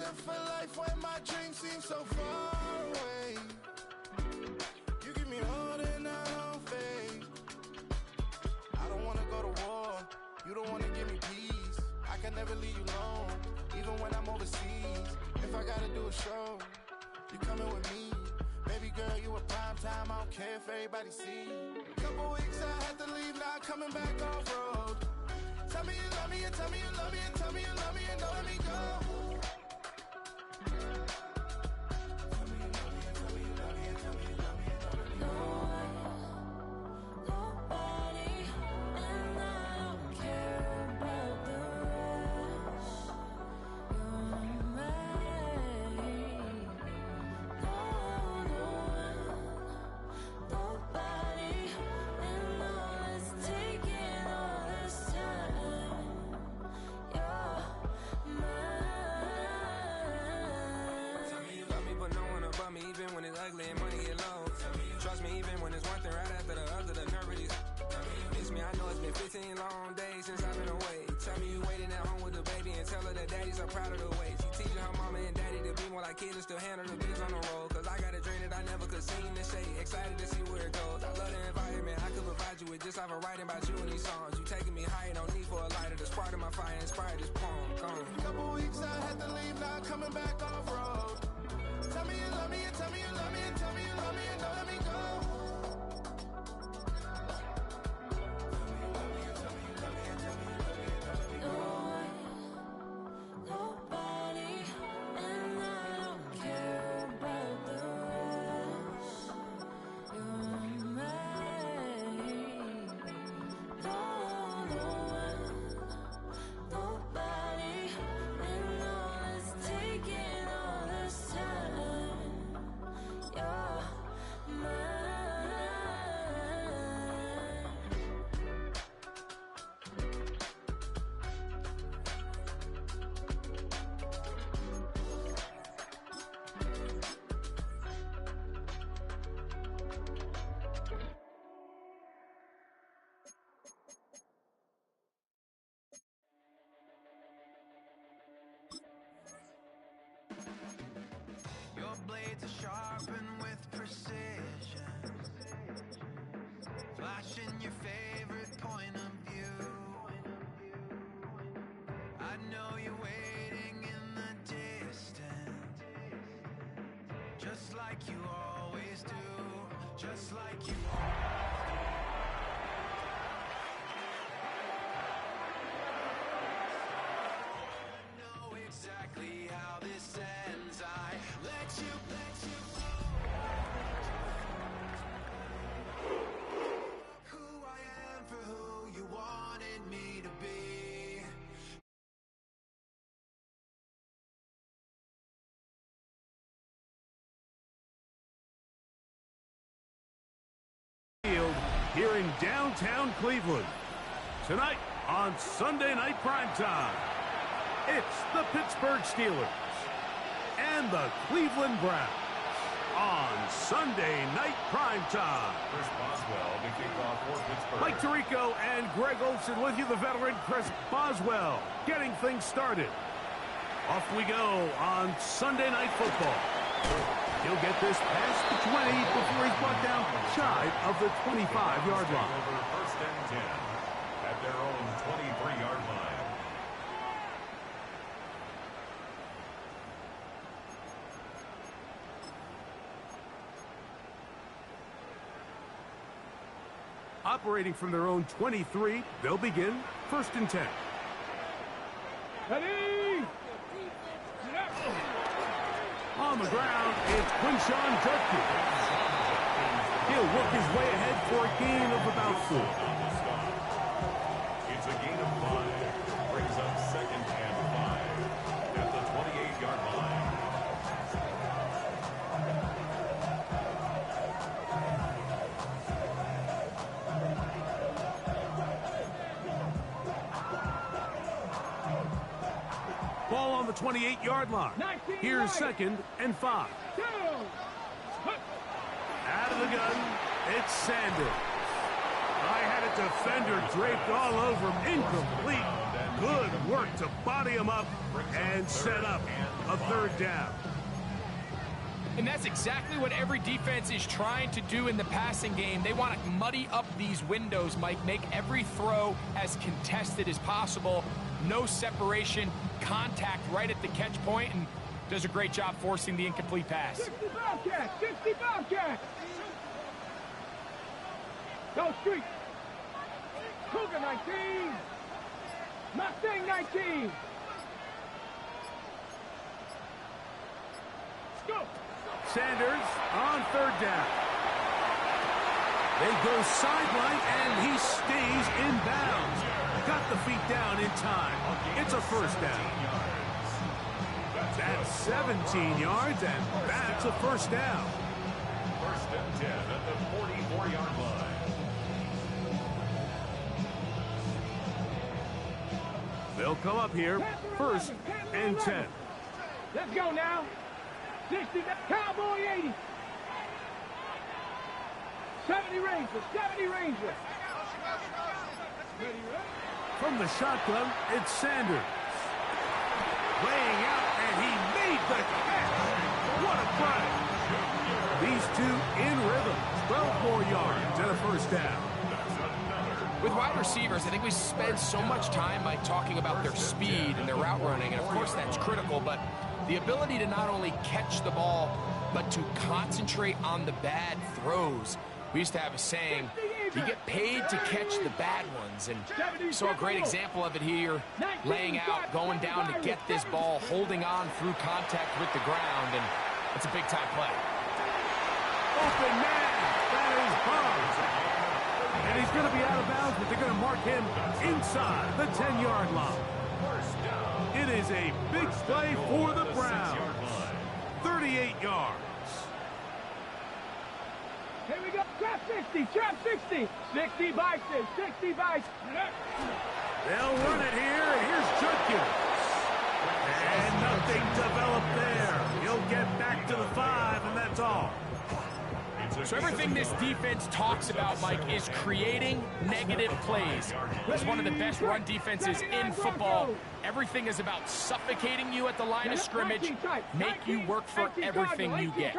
live for life when my dreams seem so far away. You give me all and I don't fade. I don't wanna go to war, you don't wanna give me peace. I can never leave you alone, even when I'm overseas. If I gotta do a show, you coming with me. Baby girl, you a prime time, I don't care if everybody see. Couple weeks I had to leave, now coming back off road. Tell me you love me and tell me you love me and tell me you love me and don't let me go. Long days since I've been away. Tell me you waiting at home with the baby and tell her that daddy's so proud of the way. She teaching her mama and daddy to be more like kids and still handle the biz on the road. Cause I got a dream that I never could sing and say. Excited to see where it goes. I love the environment. I could provide you with just off of writing about you in these songs. You taking me higher, no need for a lighter. The spark of my fire inspired this poem. Gone. Couple weeks I had to leave, now coming back off road. Tell me you love me and tell me you love me and tell me you love me and don't let me go. Your blades are sharpened with precision, flashing your favorite point of view. I know you're waiting in the distance, just like you always do, just like you always do. I know exactly how this ends. I let you who I am for who you wanted me to be. Field here in downtown Cleveland. Tonight on Sunday Night Primetime, it's the Pittsburgh Steelers and the Cleveland Browns on Sunday Night Primetime. Chris Boswell, the kickoff for Pittsburgh. Mike Tirico and Greg Olsen with you, the veteran Chris Boswell, getting things started. Off we go on Sunday Night Football. He'll get this past the 20 before he's brought down shy of the 25-yard line. Over first and 10 at their own 23-yard line. Operating from their own 23, they'll begin first and 10. Ready! On the ground, it's Quinshon Judkins. He'll work his way ahead for a gain of about 4. It's a gain of 5. Brings up second and 5 at the 28-yard line. Ball on the 28-yard line. Here's second and 5. Out of the gun, it's Sanders. I had a defender draped all over him. Incomplete. Good work to body him up and set up a third down. And that's exactly what every defense is trying to do in the passing game. They want to muddy up these windows, Mike, make every throw as contested as possible. No separation, contact right at the catch point, and does a great job forcing the incomplete pass. 60 Bobcats! 60 Bobcats! Go Street! Cougar 19! Mustang 19! Let's go! Sanders on third down. They go sideline, and he stays in bounds. Got the feet down in time. It's a first down. That's 17 yards, and that's a first down. First and 10 at the 44-yard line. They'll come up here, first and 10. Let's go now. 60, Cowboy 80. 70 Ranger, 70 Ranger. From the shotgun, it's Sanders. Laying out, and he made the catch. What a play. These two in rhythm. 12 more yards and a first down. With wide receivers, I think we spend so much time, Mike, talking about their speed and their route running, and of course that's critical, but the ability to not only catch the ball, but to concentrate on the bad throws. We used to have a saying, you get paid to catch the bad ones, and you saw a great example of it here, laying out, going down to get this ball, holding on through contact with the ground, and it's a big-time play. Open man, that is Boggs. And he's going to be out of bounds, but they're going to mark him inside the 10-yard line. It is a big play for the Browns. 38 yards. Here we go. Trap 60, trap 60. 60 Bison, 60 Bison. They'll run it here, and here's Judkins. And nothing developed there. He'll get back to the 5, and that's all. So everything this defense talks about, Mike, is creating negative plays. It's one of the best run defenses in football. Everything is about suffocating you at the line of scrimmage, make you work for everything you get.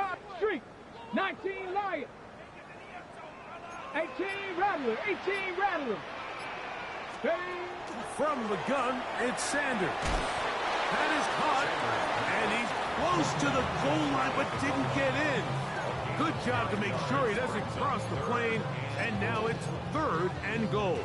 19 Lion. 18 Rattler, 18 Rattler. From the gun, it's Sanders. That is caught, and he's close to the goal line, but didn't get in. Good job to make sure he doesn't cross the plane, and now it's third and goal.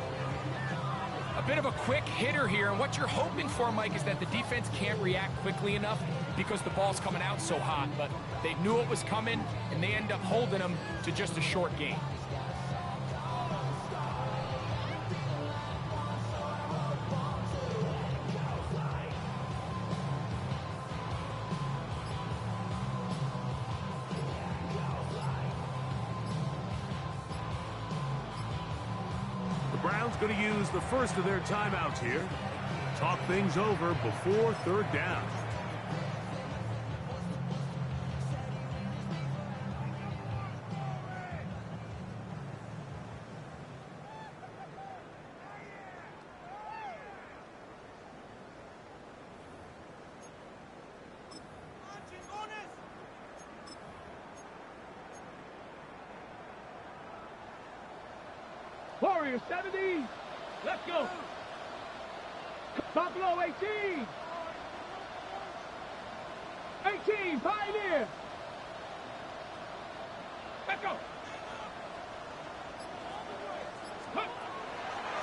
A bit of a quick hitter here, and what you're hoping for, Mike, is that the defense can't react quickly enough because the ball's coming out so hot, but they knew it was coming, and they end up holding them to just a short gain. Browns going to use the first of their timeouts here. Talk things over before third down. Warrior 70. Let's go. Buffalo 18. 18, Pioneer. Let's go.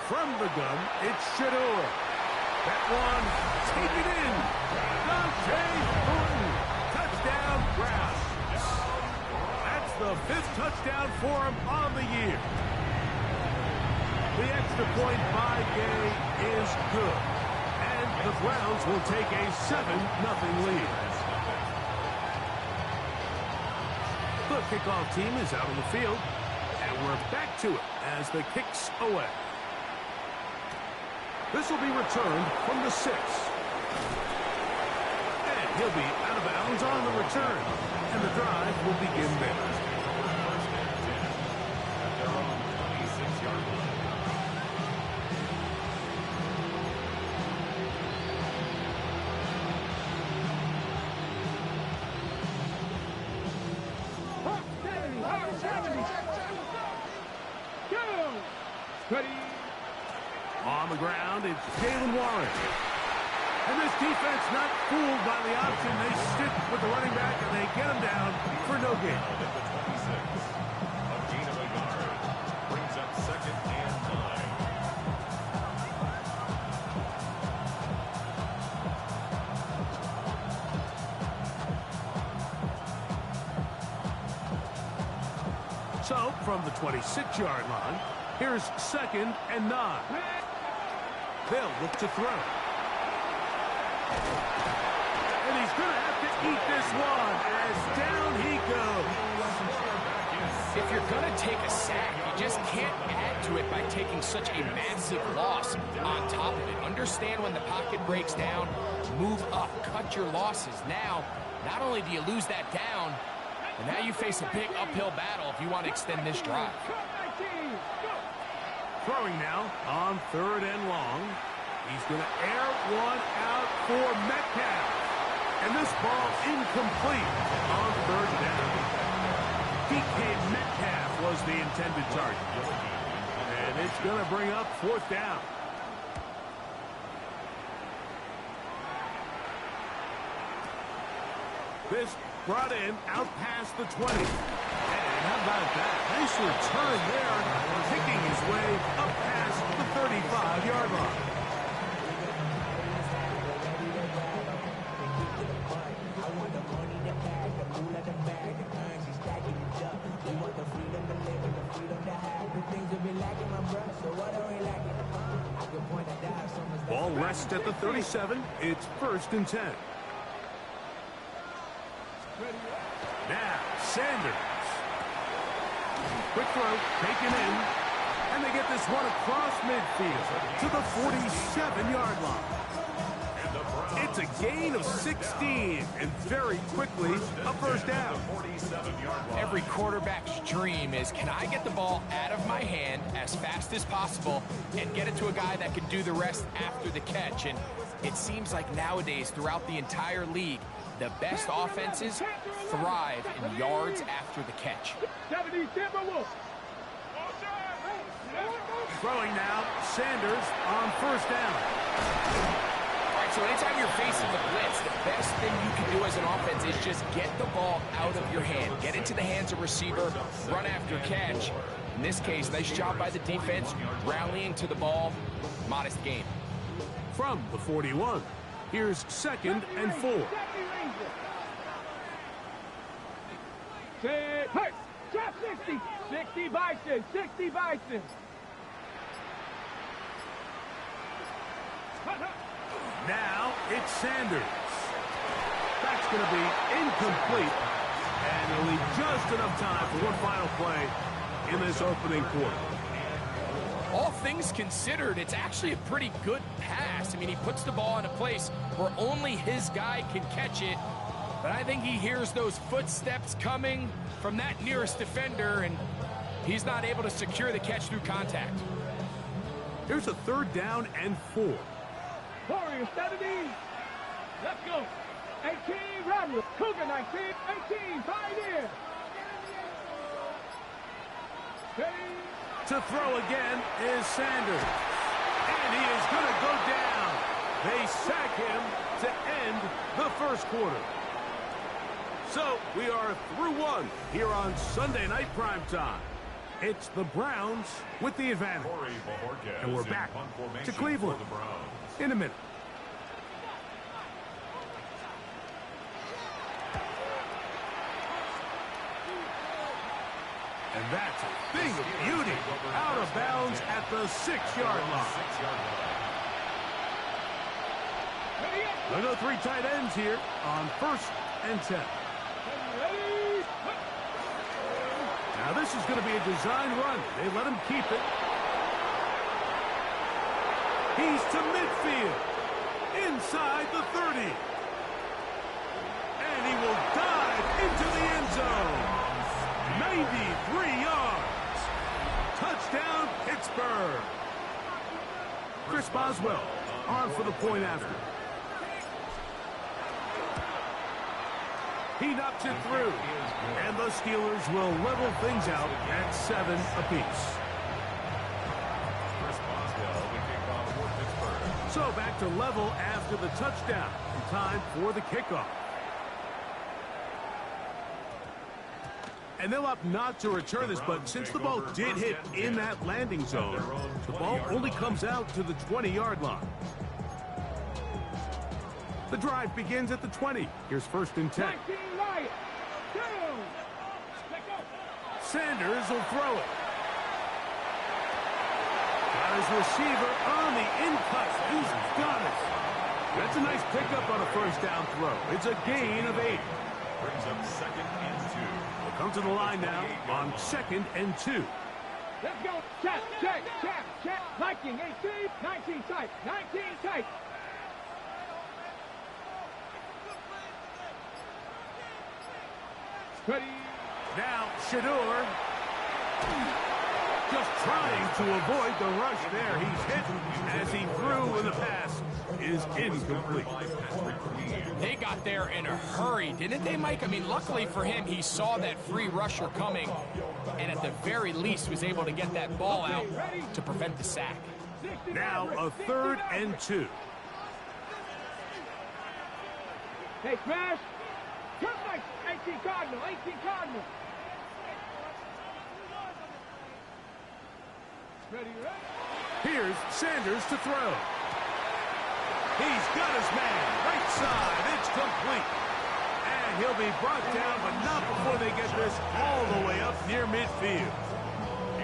From the gun, it's Shador. That one, take it in. Dante Thornton. Touchdown, Browns. That's the 5th touchdown for him on the year. The extra point by Gay is good. And the Browns will take a 7-0 lead. The kickoff team is out on the field. And we're back to it as the kick's away. This will be returned from the 6. And he'll be out of bounds on the return. And the drive will begin there. Ready. On the ground, it's Jalen Warren. And this defense not fooled by the option. They stick with the running back, and they get him down for no gain. At the 26, a gain of a yard brings up 2nd and 9. So, from the 26-yard line, here's 2nd and 9. They'll look to throw. And he's going to have to eat this one as down he goes. If you're going to take a sack, you just can't add to it by taking such a massive loss on top of it. Understand when the pocket breaks down, move up, cut your losses. Now, not only do you lose that down, but now you face a big uphill battle if you want to extend this drive. Throwing now on 3rd and long. He's going to air one out for Metcalf. And this ball incomplete on 3rd down. DK Metcalf was the intended target. And it's going to bring up 4th down. This brought in out past the 20. And how about that? Nice return there, picking his way up past the 35-yard line. Ball rests at the 37. It's 1st and 10. Now, Sanders. Quick throw, taken in. And they get this one across midfield to the 47-yard line. It's a gain of 16, and very quickly, a 1st down. Every quarterback's dream is, can I get the ball out of my hand as fast as possible and get it to a guy that can do the rest after the catch? And it seems like nowadays, throughout the entire league, the best offenses thrive in yards after the catch. Throwing now, Sanders on 1st down. So anytime you're facing the blitz, the best thing you can do as an offense is just get the ball out of your hand. Get into the hands of receiver, run after catch. In this case, nice job by the defense, rallying to the ball. Modest gain. From the 41, here's 2nd and 4. Hey, drop 60. 60 Bison. 60 Bison. Now it's Sanders. That's going to be incomplete. And it'll leave just enough time for one final play in this opening quarter. All things considered, it's actually a pretty good pass. I mean, he puts the ball in a place where only his guy can catch it. But I think he hears those footsteps coming from that nearest defender, and he's not able to secure the catch through contact. Here's a 3rd down and 4. Warriors 70. Let's go. 18, Rattler. Cougar 19. 18, Pioneer. To throw again is Sanders. And he is going to go down. They sack him to end the 1st quarter. So we are through one here on Sunday Night Primetime. It's the Browns with the advantage. And we're back to Cleveland in a minute. And that's a thing of beauty. Out of bounds at the 6-yard line. There are 3 tight ends here on 1st and 10. Now this is going to be a design run. They let him keep it. He's to midfield. Inside the 30. And he will dive into the end zone. 93 yards. Touchdown, Pittsburgh. Chris Boswell on for the point after. He knocks it through. And the Steelers will level things out at 7 apiece. So back to level after the touchdown. And time for the kickoff. And they'll opt not to return this, but since the ball did hit in that landing zone, the ball only comes out to the 20-yard line. The drive begins at the 20. Here's 1st and 10. Sanders will throw it. Got his receiver on the in-cut. He's got it. That's a nice pickup on a 1st down throw. It's a gain of 8. Brings up 2nd and 2. We'll come to the line now on 2nd and 2. Let's go. Check, check, check, check. 19, 18, 19 tight, 19 tight. Ready. Now, Shedeur. Just trying to avoid the rush there. He's hit as he threw, and the pass is incomplete. They got there in a hurry, didn't they, Mike? I mean, luckily for him, he saw that free rusher coming, and at the very least was able to get that ball out to prevent the sack. Now a 3rd and 2. Hey, smash. Come back. 18 Cardinal, 18 Cardinal. Ready, ready. Here's Sanders to throw. He's got his man. Right side. It's complete. And he'll be brought down, but not before they get this all the way up near midfield.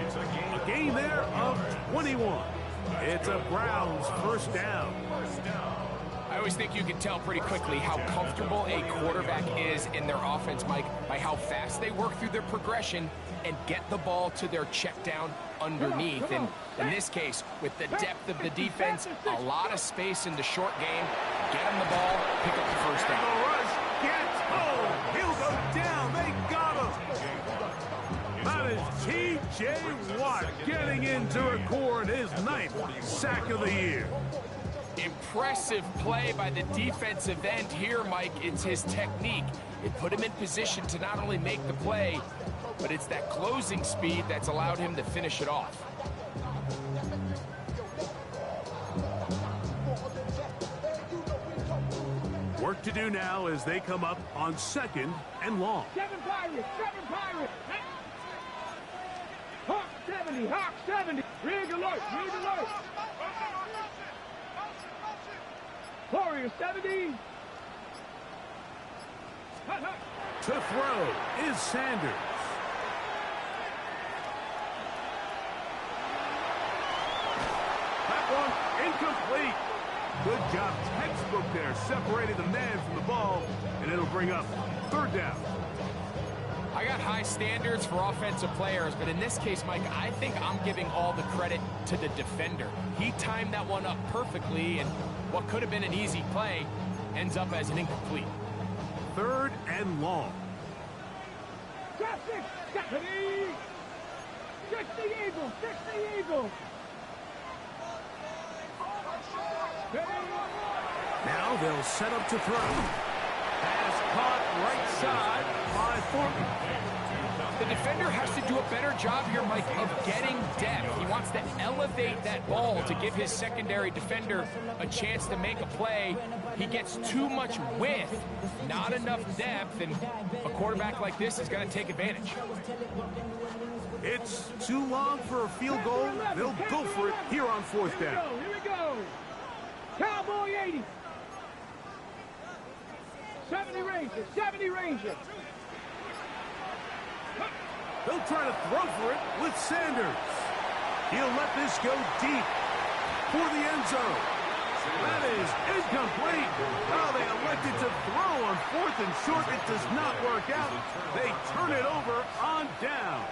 It's a gain there of 21. It's a Browns 1st down. I always think you can tell pretty quickly how comfortable a quarterback is in their offense, Mike, by how fast they work through their progression and get the ball to their check down underneath. And in this case, with the depth of the defense, a lot of space in the short game, get him the ball, pick up the 1st down. The rush gets home. He'll go down. They got him. That is T.J. Watt getting into record his 9th sack of the year. Impressive play by the defensive end here, Mike. It's his technique. It put him in position to not only make the play, but it's that closing speed that's allowed him to finish it off. Work to do now as they come up on 2nd and long. 7 Pirates, 7 Pirates. Hawk 70, Hawk 70. Rig alert, rig alert. Warrior 70. Hut, hut. To throw is Sanders. That one incomplete. Good job, textbook there, separating the man from the ball, and it'll bring up 3rd down. I got high standards for offensive players, but in this case, Mike, I think I'm giving all the credit to the defender. He timed that one up perfectly, and what could have been an easy play ends up as an incomplete. 3rd and long. Traffic, Stephanie. 60 Eagles, 60 Eagles. Now they'll set up to throw. Pass caught right side by Thornton. The defender has to do a better job here, Mike, of getting depth. He wants to elevate that ball to give his secondary defender a chance to make a play. He gets too much width, not enough depth, and a quarterback like this is going to take advantage. It's too long for a field goal. They'll go for it here on 4th down. Here we go. Cowboy 80. 70 Rangers, 70 Rangers. They'll try to throw for it with Sanders. He'll let this go deep for the end zone. That is incomplete. Oh, they elected to throw on 4th and short. It does not work out. They turn it over on down.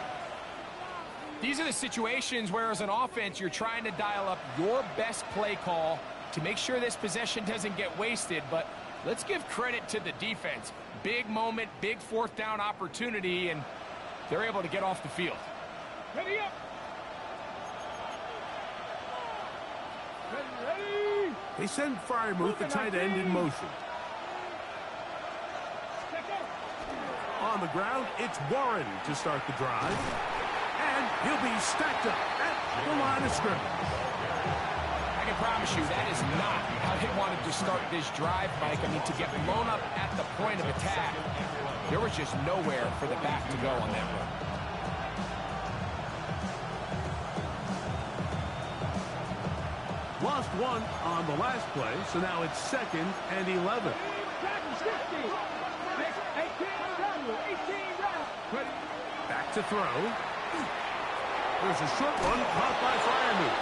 These are the situations where, as an offense, you're trying to dial up your best play call to make sure this possession doesn't get wasted. But let's give credit to the defense. Big moment, big 4th down opportunity, and they're able to get off the field. Ready up. Ready. They send Freiermuth, the tight end, in motion. On the ground, it's Warren to start the drive. And he'll be stacked up at the line of scrimmage. I can promise you, that is not how they wanted to start this drive, Mike. I mean, to get blown up at the point of attack, there was just nowhere for the back to go on that run. Lost one on the last play, so now it's 2nd and 11. Back to throw. There's a short one caught by Freiermuth.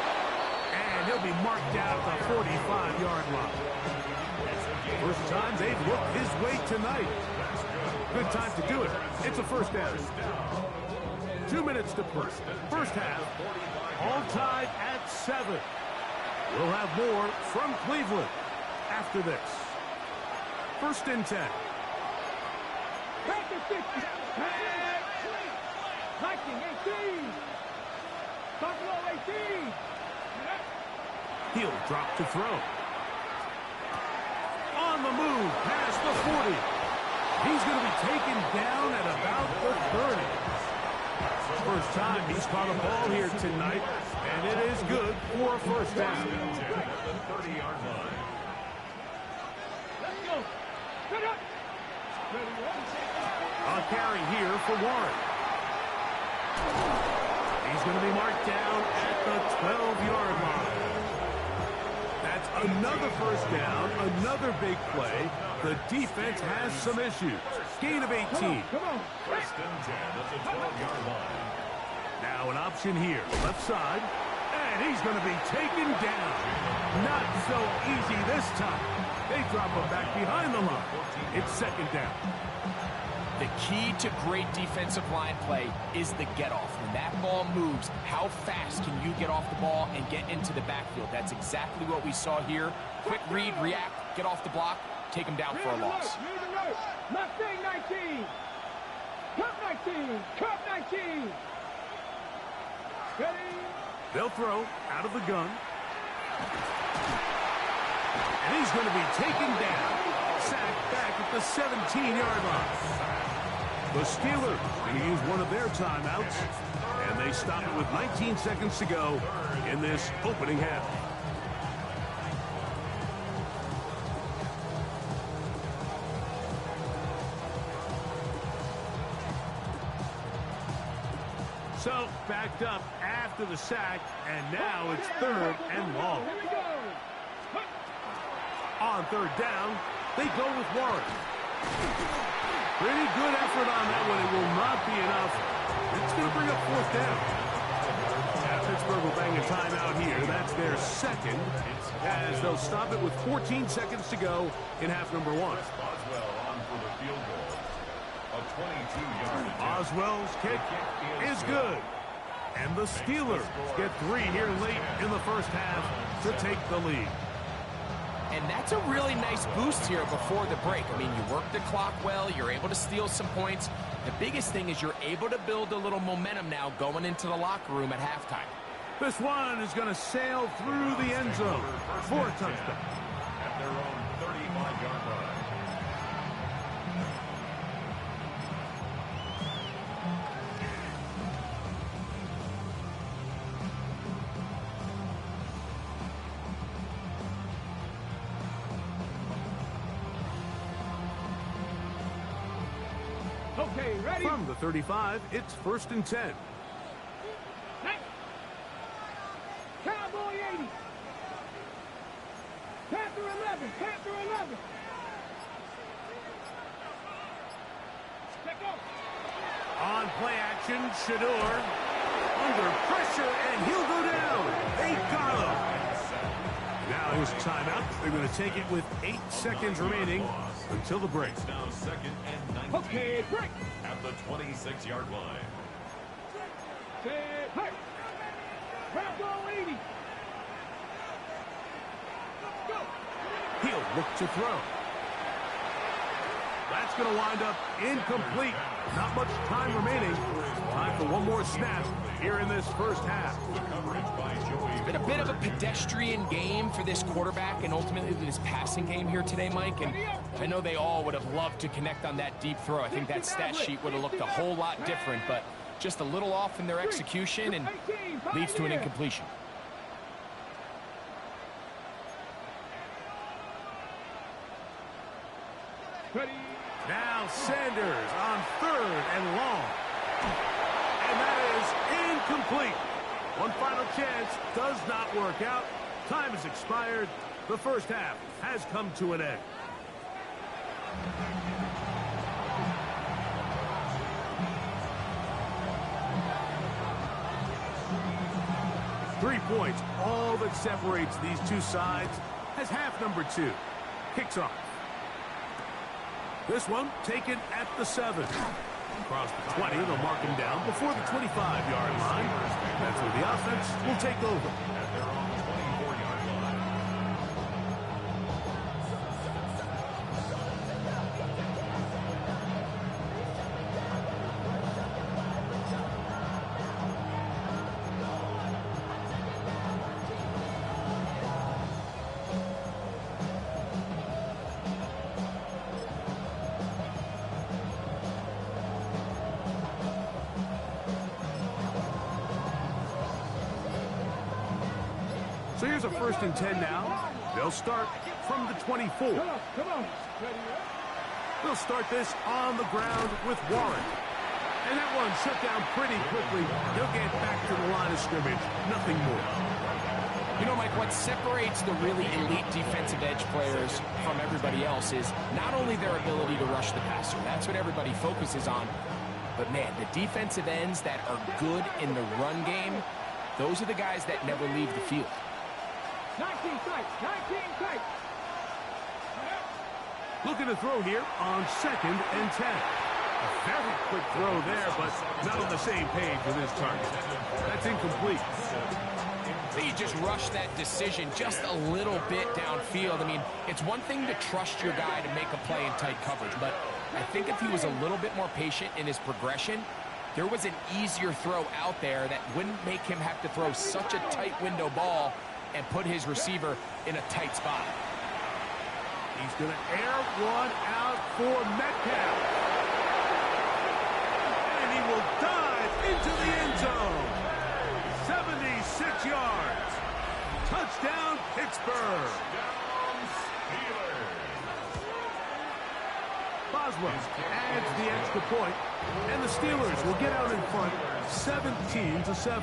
And he'll be marked out at the 45-yard line. First time they've looked his way tonight. Good time to do it. It's a first down. 2 minutes to play. First half, all tied at 7. We'll have more from Cleveland after this. 1st and 10. Viking 18. Buffalo 18. He'll drop to throw. On the move, past the 40. He's going to be taken down at about the 30. First time he's caught a ball here tonight, and it is good for a first down. The 30-yard line. Let's go. Set up. A carry here for Warren. He's going to be marked down at the 12-yard line. That's another first down, another big play. The defense has some issues. Gain of 18. Come on. 1st and 10 at the 12-yard line. Now an option here, left side, and he's going to be taken down. Not so easy this time. They drop him back behind the line. It's 2nd down. The key to great defensive line play is the get-off. When that ball moves, how fast can you get off the ball and get into the backfield? That's exactly what we saw here. Quick read, react, get off the block, take him down for a loss. Mustang 19. Cup 19. Cup 19. Ready? They'll throw out of the gun. And he's going to be taken down. Sacked back at the 17-yard line. The Steelers going to use one of their timeouts. And they stop it with 19 seconds to go in this opening half. So, backed up after the sack, and now it's 3rd and long. On 3rd down, they go with Warren. Pretty good effort on that one. It will not be enough. It's going to bring up 4th down. Now, Pittsburgh will bang a timeout here. That's their 2nd, as they'll stop it with 14 seconds to go in half number 1. Boswell on for the field goal. A 22-yard attempt. Oswell's kick is good. And the Steelers get 3 here late in the first half to take the lead. And that's a really nice boost here before the break. I mean, you work the clock well, you're able to steal some points. The biggest thing is you're able to build a little momentum now going into the locker room at halftime. This one is going to sail through the end zone for a touchdown. At their own 35-yard line. Okay, ready? From the 35, it's 1st and 10. Cowboy 80. Panther 11. Panther 11. Check out. On play action, Shador under pressure, and he'll go down. They got him. Now his timeout. They're going to take it with 8 seconds remaining until the break. It's now 2nd and 19. Okay, break. At the 26-yard line. Set, hey. Cowboy 80. Let's go. He'll look to throw. That's going to wind up incomplete. Not much time remaining. Time for one more snap here in this first half. It's been a bit of a pedestrian game for this quarterback and ultimately this passing game here today, Mike. And I know they all would have loved to connect on that deep throw. I think that stat sheet would have looked a whole lot different, but just a little off in their execution and leads to an incompletion. Ready. Now Sanders on 3rd and long. And that is incomplete. One final chance does not work out. Time has expired. The first half has come to an end. Points, all that separates these two sides, as half number 2 kicks off. This one taken at the 7. Across the 20, they'll mark him down before the 25-yard line. That's where the offense will take over. At their own 24-yard line. So here's a 1st and 10 now. They'll start from the 24. Come on. Ready. They'll start this on the ground with Warren. And that one shut down pretty quickly. He'll get back to the line of scrimmage. Nothing more. You know, Mike, what separates the really elite defensive edge players from everybody else is not only their ability to rush the passer. That's what everybody focuses on. But, man, the defensive ends that are good in the run game, those are the guys that never leave the field. 19 tight. 19 tight. Looking to throw here on 2nd and 10. A very quick throw there, but not on the same page with his target. That's incomplete. You just rush that decision just a little bit downfield. I mean, it's one thing to trust your guy to make a play in tight coverage, but I think if he was a little bit more patient in his progression, there was an easier throw out there that wouldn't make him have to throw such a tight window ball and put his receiver in a tight spot. He's going to air one out for Metcalf. And he will dive into the end zone. 76 yards. Touchdown, Pittsburgh. Boswell adds the extra point, and the Steelers will get out in front 17-7.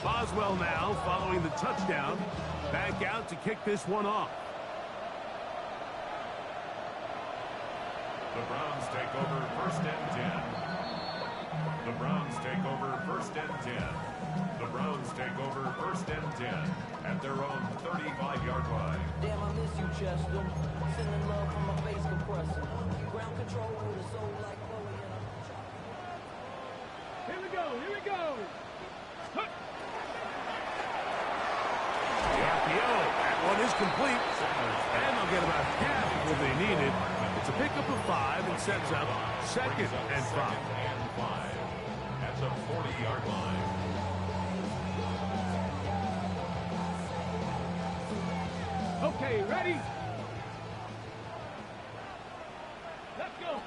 Boswell now following the touchdown. Back out to kick this one off. The Browns take over 1st and 10. The Browns take over 1st and 10. The Browns take over 1st and 10 at their own 35-yard line. Damn, I miss you, Chester. Sending love from my face compressor. Ground control with a soul like Chloe and I'm... Here we go. The RPO, that one is complete. And they'll get about half of what they needed. It's a pickup of 5 and sets up 2nd and 5. At the 40-yard line. Okay, ready? Let's go.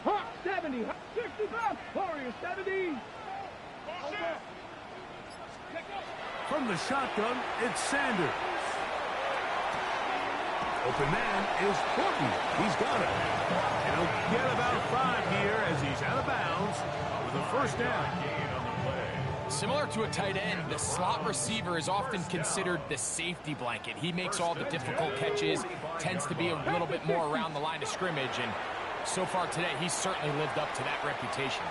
Hawk 70. 65. Warrior 70. From the shotgun, it's Sanders. Open man is Horton. He's got it. And he'll get about 5 here as he's out of bounds with a 1st down. Similar to a tight end, the slot receiver is often considered the safety blanket. He makes all the difficult catches, tends to be a little bit more around the line of scrimmage, and so far today, he's certainly lived up to that reputation.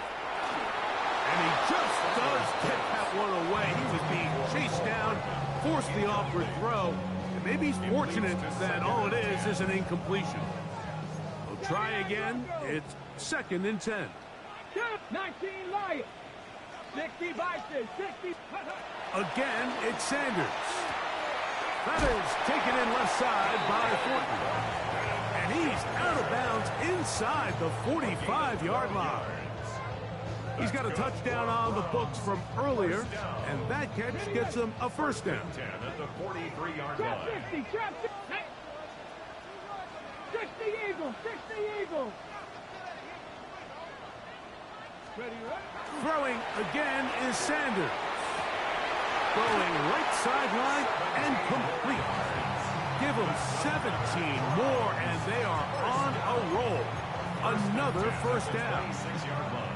And he just does get that one away. He was being chased down, forced the awkward throw, and maybe he's fortunate that all it is an incompletion. We'll try again. It's 2nd and 10. 19 Lions. 60 Bison. 60. Again, it's Sanders. That is taken in left side by Fortin. And he's out of bounds inside the 45-yard line. He's got a touchdown on the books from earlier, and that catch gets him a 1st down. 10 at the 43-yard Trap line. 60. Trap 60. 60 Eagles. 60 Eagles. Throwing again is Sanders. Going right sideline and complete. Give them 17 more, and they are on a roll. Another first down. 6-yard line.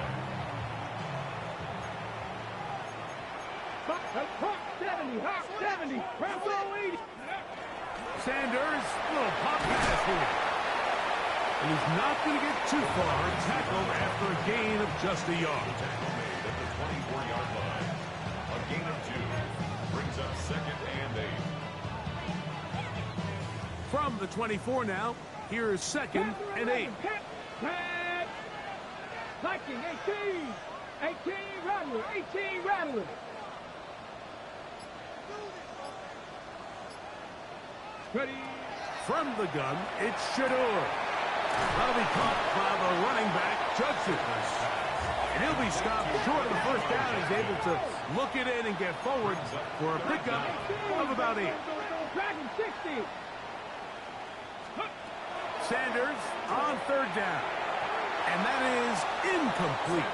70, 80. Sanders, little pop pass here. And he's not going to get too far. Tackled after a gain of just a yard. Tackle made at the 24-yard line. A gain of 2 brings up 2nd and 8. From the 24 now, here's 2nd and 8. Pat. Liking 18. 18 Rattler. 18 Rattler. Ready. From the gun, it's Shador. That'll be caught by the running back, Judson. And he'll be stopped short of the first down. He's able to look it in and get forward for a pickup of about 8. Dragon 60. Sanders on 3rd down. And that is incomplete.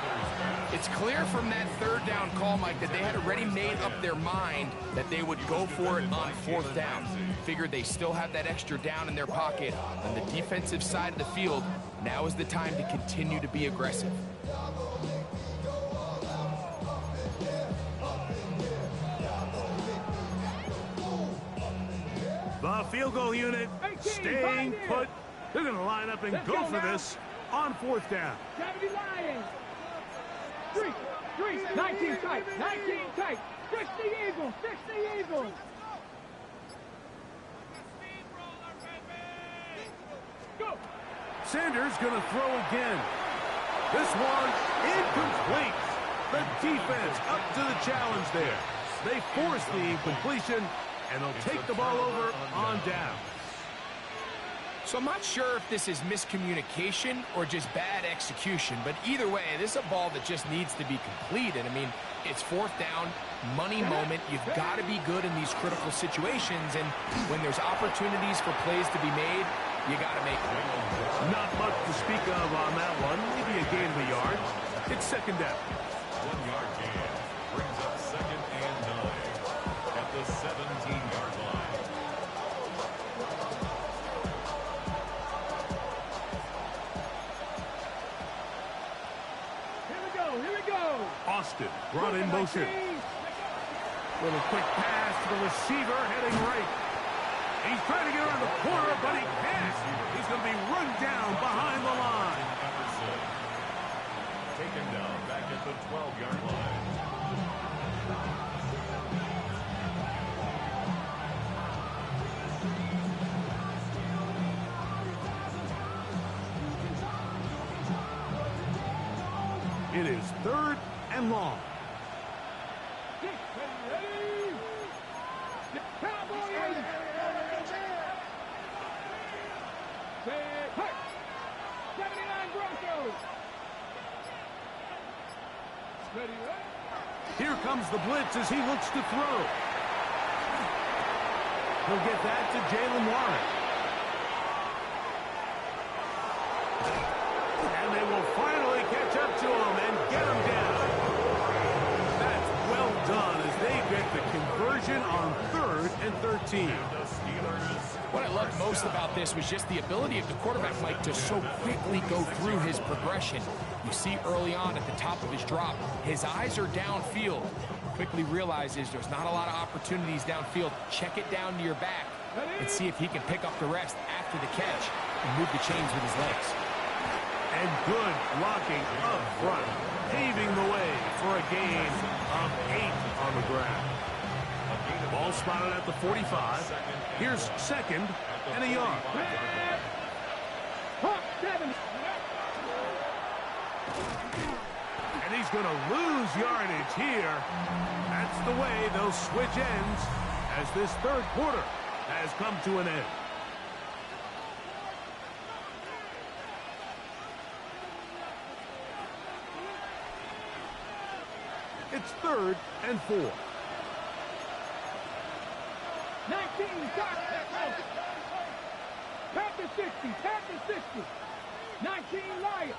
It's clear from that 3rd down call, Mike, that they had already made up their mind that they would go for it on 4th down. Figured they still have that extra down in their pocket on the defensive side of the field. Now is the time to continue to be aggressive. The field goal unit staying put. They're going to line up and go for this on 4th down. 70 Lions. 3, 19 tight, 19 tight. 60 Eagles, 60 Eagles. Go. Sanders going to throw again. This one incomplete. The defense up to the challenge there. They force the incompletion, and they'll take the ball over on down. So I'm not sure if this is miscommunication or just bad execution, but either way, this is a ball that just needs to be completed. I mean, it's 4th down, money moment. You've got to be good in these critical situations, and when there's opportunities for plays to be made, you got to make them. Not much to speak of on that one. Maybe a gain of a yard. It's 2nd down. 1-yard gain brings up 2nd and 9 at the 17-yard line. Here we go. Austin brought in motion. Little quick pass to the receiver heading right. He's trying to get around the corner, but he can't. He's going to be run down behind the line. Taken down back at the 12-yard line. It is 3rd and long. Cowboys. 79 Broncos. Here comes the blitz as he looks to throw. He'll get that to Jalen Warren. And they will finally catch up to him and get him down. That's well done as they get the conversion on 3rd and 13. What I loved most about this was just the ability of the quarterback, Mike, to so quickly go through his progression. You see early on at the top of his drop, his eyes are downfield. Quickly realizes there's not a lot of opportunities downfield. Check it down to your back and see if he can pick up the rest after the catch and move the chains with his legs. And good blocking up front, paving the way for a gain of 8 on the ground. Ball spotted at the 45. Here's 2nd and a yard. And he's going to lose yardage here. That's the way they'll switch ends as this 3rd quarter has come to an end. It's 3rd and 4. 19, Panther 60, Panther 60. 19 Lions.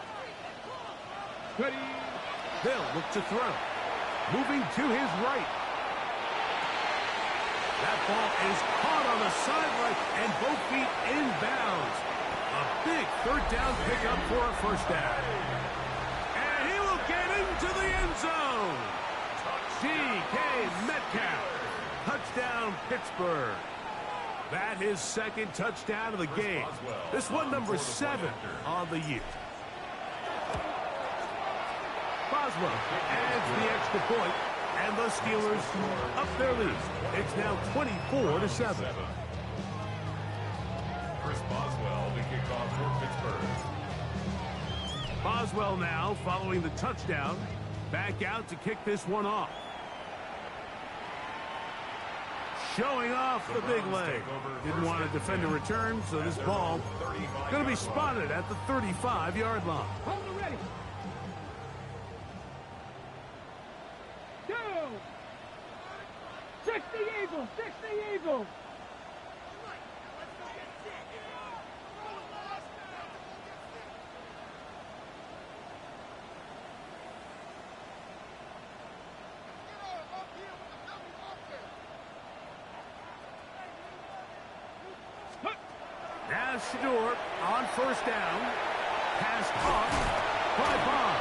Ready. They'll look to throw. Moving to his right. That ball is caught on the sideline and both feet inbounds. A big third down pickup for a first down. And he will get into the end zone. DK Metcalf. Touchdown, Pittsburgh. That his second touchdown of the game. This one number 7 on the year. Boswell adds the extra point, and the Steelers up their lead. It's now 24-7. Chris Boswell, the kickoff for Pittsburgh. Boswell now following the touchdown. Back out to kick this one off. Showing off the big leg. Didn't want to defend a return, so this ball going to be spotted at the 35-yard line. Hold it ready. 2. 60 Eagles, 60 Eagles. Now Shador on first down. Pass off by Bond.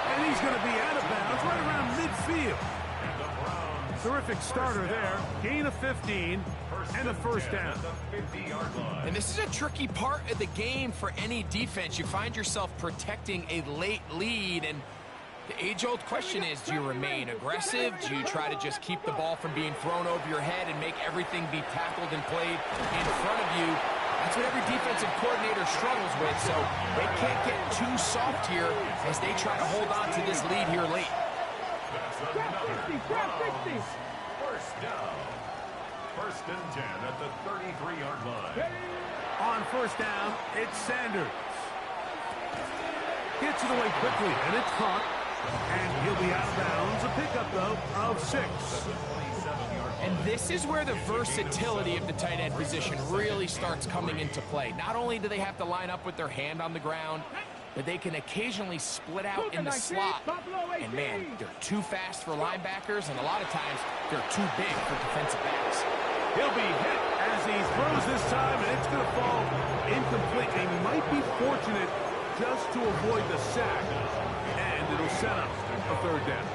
And he's going to be out of bounds right around midfield. Terrific starter there. Gain of 15 and a first down. And this is a tricky part of the game for any defense. You find yourself protecting a late lead, and the age-old question is, do you remain aggressive? Do you try to just keep the ball from being thrown over your head and make everything be tackled and played in front of you? That's what every defensive coordinator struggles with, so they can't get too soft here as they try to hold on to this lead here late. First down. First and 10 at the 33-yard line. On first down, it's Sanders. Gets it away quickly, and it's caught. And he'll be out of bounds. A pickup, though, of 6. And this is where the versatility of the tight end position really starts coming into play. Not only do they have to line up with their hand on the ground, but they can occasionally split out in the slot. And man, they're too fast for linebackers, and a lot of times they're too big for defensive backs. He'll be hit as he throws this time, and it's going to fall incomplete. They might be fortunate just to avoid the sack, and it'll set up a third down.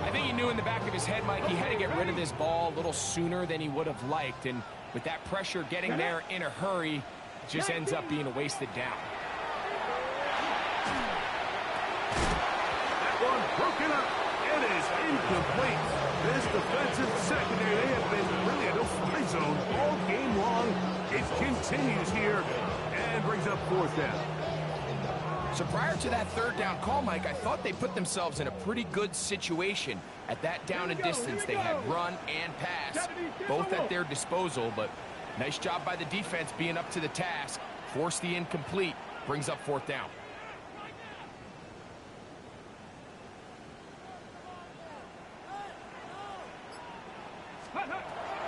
I think he knew in the back of his head, Mike, he had to get rid of this ball a little sooner than he would have liked, and with that pressure getting there in a hurry, it just ends up being a wasted down. That one broken up. It is incomplete. This defensive secondary, they have been really in a fly zone all game long. It continues here and brings up fourth down. So prior to that third down call, Mike, I thought they put themselves in a pretty good situation. At that down and distance, they had run and pass, both at their disposal, but nice job by the defense being up to the task. Force the incomplete, brings up fourth down.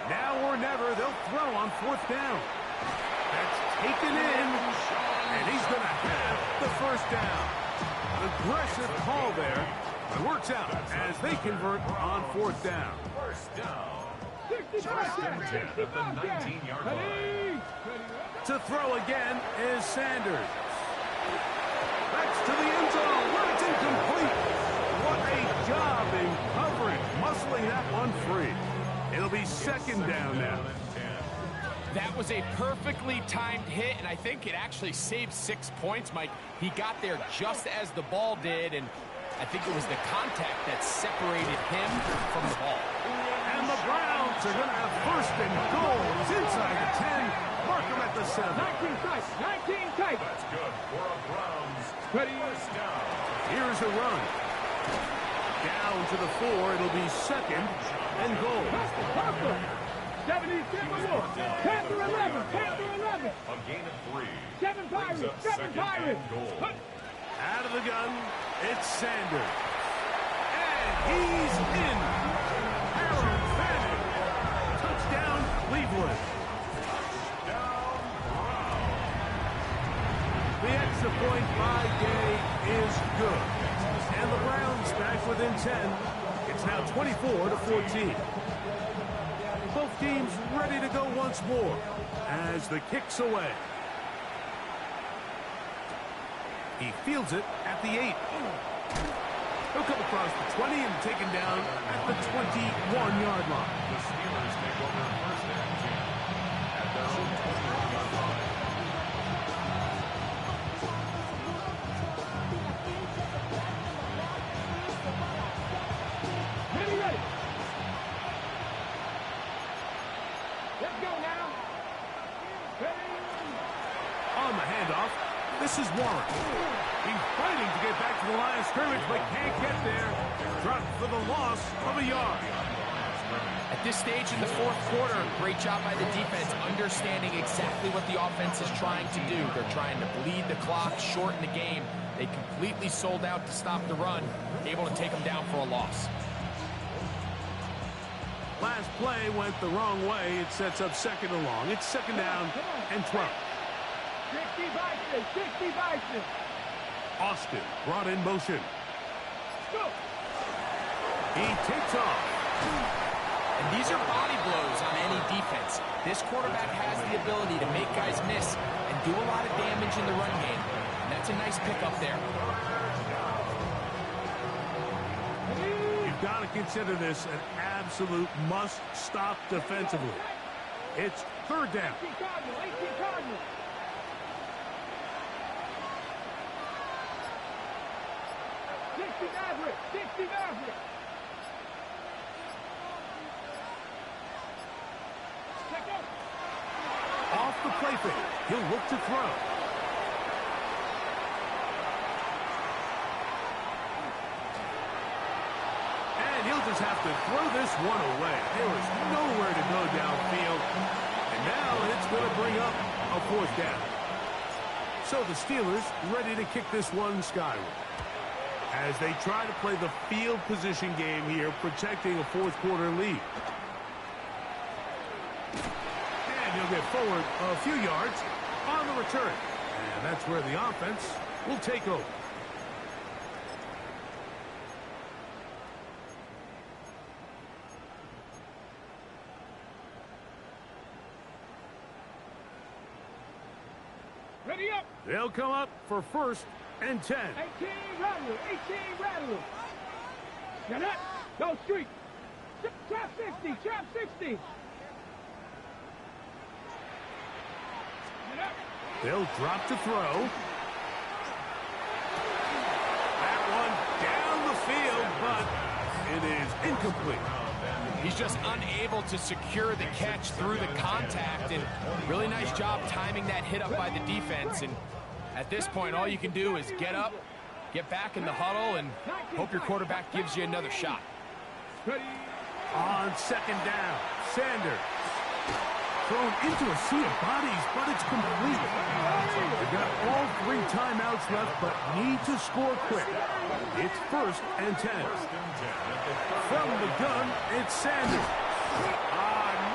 Now or never, they'll throw on fourth down. That's taken in, and he's going to have the first down. Aggressive call there. It works out as they convert on fourth down. First down. First and 10 at the 19-yard line. To throw again is Sanders. That's to the end zone, but it's incomplete. What a job in coverage, muscling that one free. It'll be second down now. That was a perfectly timed hit, and I think it actually saved 6 points, Mike. He got there just as the ball did, and I think it was the contact that separated him from the ball. And the Browns are going to have first and goal. It's inside the 10. Mark them at the 7. 19 tight, 19 tight. That's good for a Browns. Ready. First down. Here's a run. Down to the 4. It'll be second and goal. Panther. 70, Panther 11, Panther 11. A gain of 3. 7 Pirates, Brings up 7 second Pirates. and goal. Out of the gun, it's Sanders. And he's in. Aaron Fanning. Touchdown, Cleveland. Down, Browns. The extra point by Gay is good. And 10. It's now 24-14. Both teams ready to go once more as the kick's away. He fields it at the 8. He'll come across the 20 and taken down at the 21-yard line. The Steelers take over first and 10 at their own 21-yard line. Ready. Let's go now. Ready. On the handoff, this is Warren. He's fighting to get back to the line of scrimmage, but can't get there. Dropped for the loss of a yard. At this stage in the fourth quarter, great job by the defense understanding exactly what the offense is trying to do. They're trying to bleed the clock, shorten the game. They completely sold out to stop the run, able to take them down for a loss. Last play went the wrong way. It sets up second and long. It's second down and 12. 60 Bison, 60 Bison. Austin brought in motion. Go. He takes off. And these are body blows on any defense. This quarterback has the ability to make guys miss and do a lot of damage in the run game. And that's a nice pickup there. You've got to consider this an absolute must-stop defensively. It's third down. 18 Cardinal. 60 Maverick, 60 Maverick. Check out. Off the play fake. He'll look to throw. And he'll just have to throw this one away. There was nowhere to go downfield. And now it's going to bring up a fourth down. So the Steelers ready to kick this one skyward as they try to play the field position game here, protecting a fourth quarter lead. And he'll get forward a few yards on the return. And that's where the offense will take over. Ready up. They'll come up for first and 10. 18 Rattler. Get up. Go street. Trap 60. Trap 60. Get up. They'll drop to throw. That one down the field, but it is incomplete. He's just unable to secure the catch through the contact, and really nice job timing that hit up by the defense. And at this point, all you can do is get up, get back in the huddle, and hope your quarterback gives you another shot. On second down, Sanders. Thrown into a sea of bodies, but it's complete. They've got all 3 timeouts left, but need to score quick. It's first and 10. From the gun, it's Sanders.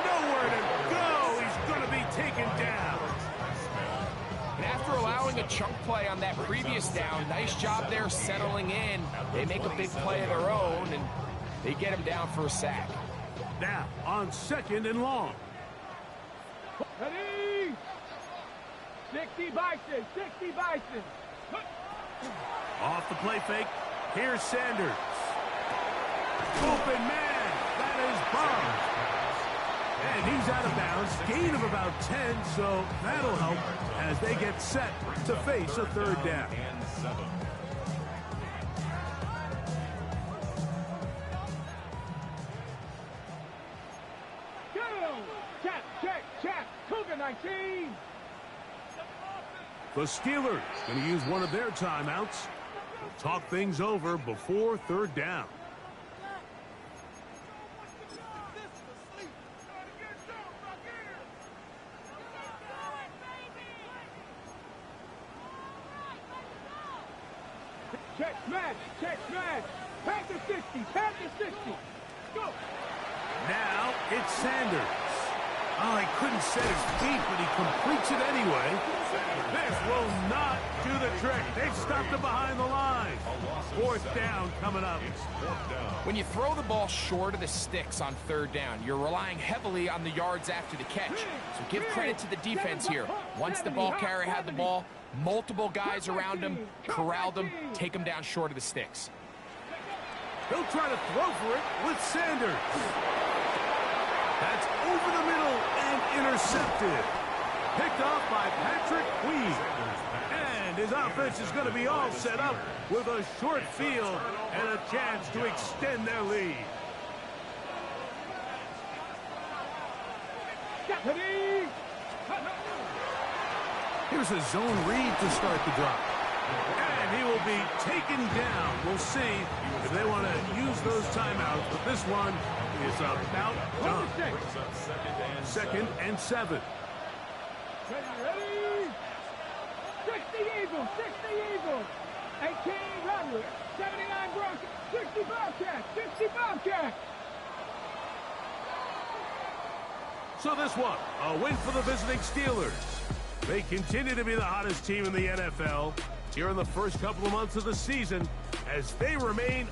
Nowhere to go. He's going to be taken down. And after allowing a chunk play on that previous down, nice job there settling in. They make a big play of their own, and they get him down for a sack. Now, on second and long. Ready. 60 Bison. 60 Bison. Off the play fake, here's Sanders. Open man, that is bombed. And he's out of bounds, gain of about 10, so that'll help as they get set to face a third down. And 7. Go. Check. Cougar 19. The Steelers going to use one of their timeouts. They'll talk things over before third down. Check smash. Panther 60. Go. Now it's Sanders. Oh, he couldn't set his feet, but he completes it anyway. This will not do the trick. They've stopped him behind the line. Fourth down coming up. When you throw the ball short of the sticks on third down, you're relying heavily on the yards after the catch. So give credit to the defense here. Once the ball carrier had the ball, multiple guys around him, corralled him, take him down short of the sticks. He'll try to throw for it with Sanders. That's over the middle and intercepted. Picked off by Patrick Queen. And his offense is going to be all set up with a short field and a chance to extend their lead. Here's a zone read to start the drive. And he will be taken down. We'll see if they want to use those timeouts, but this one is about done. Second and 7. Ready? 60 Eagles, 60 Eagles. 18 Rodwood, 79 Broncos, 60 Bobcats, 60 Bobcats. So this one, a win for the visiting Steelers. They continue to be the hottest team in the NFL here in the first couple of months of the season as they remain